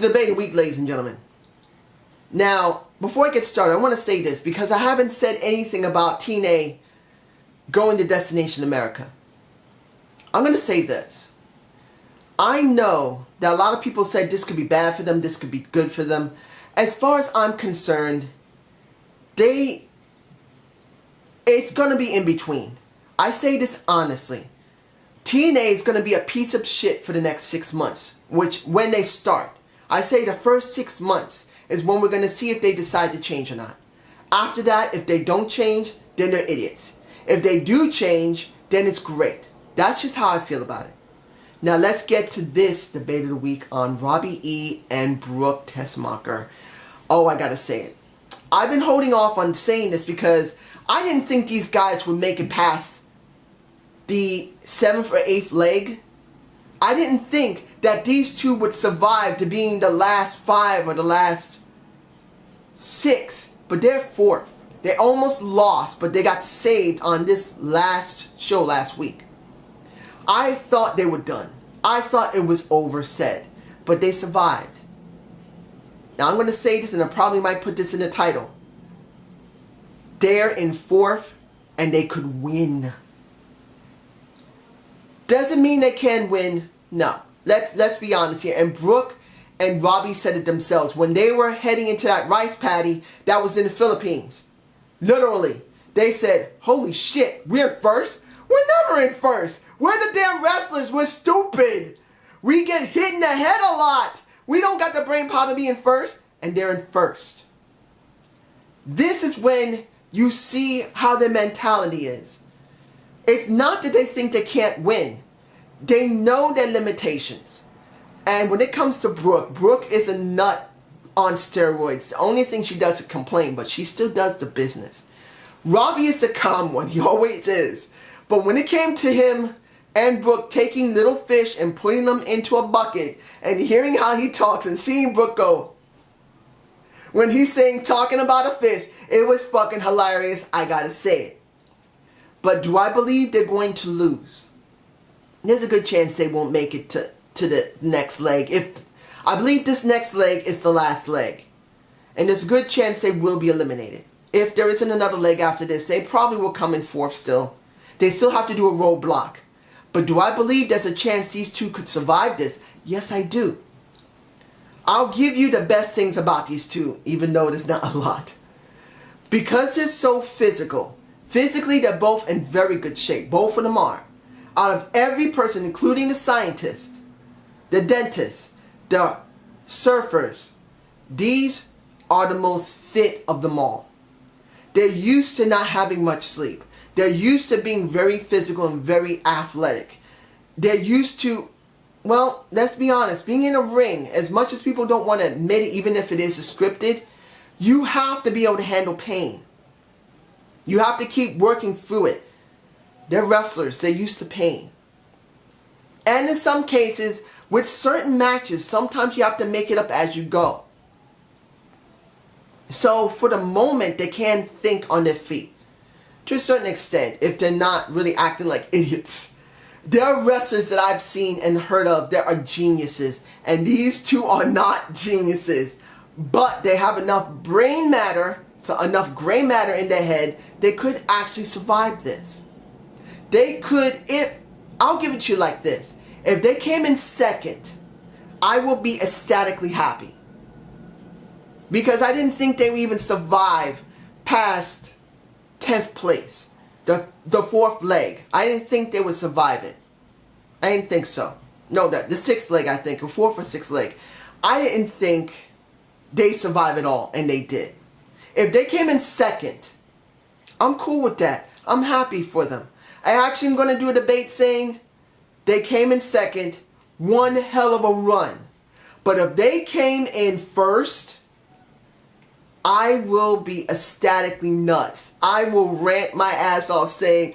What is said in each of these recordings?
to the debate of the week, ladies and gentlemen. Now, before I get started, I want to say this because I haven't said anything about TNA going to Destination America. I'm going to say this. I know that a lot of people said this could be bad for them, this could be good for them. As far as I'm concerned, it's going to be in between. I say this honestly. TNA is going to be a piece of shit for the next 6 months, when they start. I say the first 6 months is when we're going to see if they decide to change or not. After that, if they don't change, then they're idiots. If they do change, then it's great. That's just how I feel about it. Now let's get to this debate of the week on Robbie E. and Brooke Tessmacher. Oh, I gotta say it. I've been holding off on saying this because I didn't think these guys would make it past the 7th or 8th leg. I didn't think that these two would survive to being the last 5 or the last 6. But they're 4th. They almost lost, but they got saved on this last show last week. I thought they were done. I thought it was over, said. But they survived. Now I'm going to say this, and I probably might put this in the title. They're in 4th, and they could win. Doesn't mean they can win. No. Let's be honest here. And Brooke and Robbie said it themselves. When they were heading into that rice paddy that was in the Philippines. Literally. They said, holy shit, we're in 1st? We're never in 1st. We're the damn wrestlers. We're stupid. We get hit in the head a lot. We don't got the brain power to be in 1st. And they're in 1st. This is when you see how their mentality is. It's not that they think they can't win. They know their limitations. And when it comes to Brooke, Brooke is a nut on steroids. The only thing she does is complain, but she still does the business. Robbie is the calm one. He always is. But when it came to him and Brooke taking little fish and putting them into a bucket and hearing how he talks and seeing Brooke go, when he's talking about a fish, it was fucking hilarious. I gotta say it. But do I believe they're going to lose? There's a good chance they won't make it to the next leg. I believe this next leg is the last leg. And there's a good chance they will be eliminated. If there isn't another leg after this, they probably will come in 4th still. They still have to do a roadblock. But do I believe there's a chance these two could survive this? Yes, I do. I'll give you the best things about these two, even though there's not a lot. Because they're so physical. Physically, they're both in very good shape. Both of them are. Out of every person, including the scientist, the dentist, the surfers, these are the most fit of them all. They're used to not having much sleep. They're used to being very physical and very athletic. They're used to, well, let's be honest, being in a ring, as much as people don't want to admit it, even if it is scripted, you have to be able to handle pain. You have to keep working through it. They're wrestlers. They're used to pain. And in some cases, with certain matches, sometimes you have to make it up as you go. So for the moment, they can think on their feet. To a certain extent, if they're not really acting like idiots. There are wrestlers that I've seen and heard of that are geniuses. And these two are not geniuses. But they have enough brain matter, so enough gray matter in their head, they could actually survive this. They could, I'll give it to you like this. If they came in 2nd, I will be ecstatically happy. Because I didn't think they would even survive past 10th place. The 4th leg. I didn't think they would survive it. I didn't think so. No, the 6th leg, I think. Or 4th or 6th leg. I didn't think they survive at all. And they did. If they came in 2nd, I'm cool with that. I'm happy for them. I actually am going to do a debate saying they came in 2nd, one hell of a run. But if they came in 1st, I will be ecstatically nuts. I will rant my ass off saying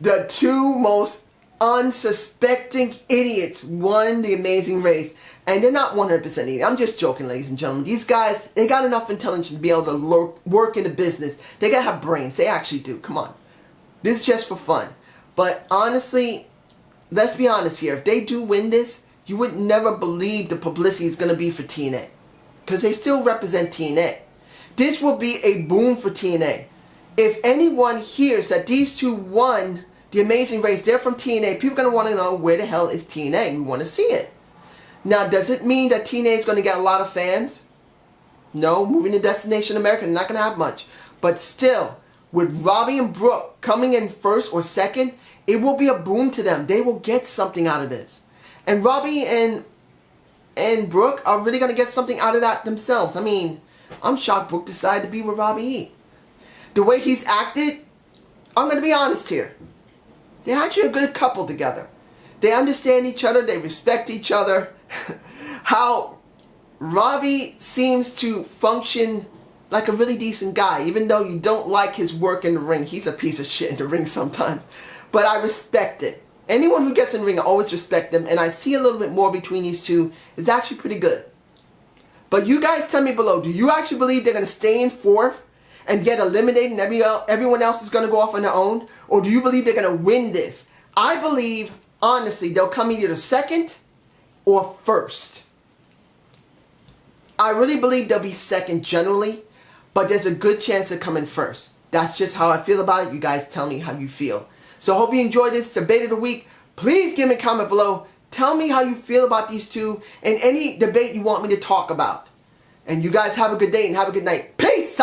the two most unsuspecting idiots won the amazing race. And they're not 100% idiot. I'm just joking, ladies and gentlemen. These guys, they got enough intelligence to be able to work in the business. They got to have brains. They actually do. Come on. This is just for fun. But honestly, let's be honest here. If they do win this, you would never believe the publicity is going to be for TNA. Because they still represent TNA. This will be a boom for TNA. If anyone hears that these two won the Amazing Race, they're from TNA, people are going to want to know where the hell is TNA. We want to see it. Now, does it mean that TNA is going to get a lot of fans? No, moving to Destination America, they're not going to have much. But still, with Robbie and Brooke coming in first or second, it will be a boom to them. They will get something out of this. And Robbie and Brooke are really going to get something out of that themselves. I mean, I'm shocked Brooke decided to be with Robbie E. The way he's acted, I'm going to be honest here. They're actually a good couple together. They understand each other. They respect each other. How Robbie seems to function like a really decent guy. Even though you don't like his work in the ring. He's a piece of shit in the ring sometimes. But I respect it. Anyone who gets in the ring, I always respect them. And I see a little bit more between these two. It's actually pretty good. But you guys tell me below. Do you actually believe they're going to stay in fourth and get eliminated and everyone else is going to go off on their own? Or do you believe they're going to win this? I believe, honestly, they'll come either second or first. I really believe they'll be second generally. But there's a good chance of coming first. That's just how I feel about it. You guys tell me how you feel. So I hope you enjoyed this debate of the week. Please give me a comment below. Tell me how you feel about these two and any debate you want me to talk about. And you guys have a good day and have a good night. Peace!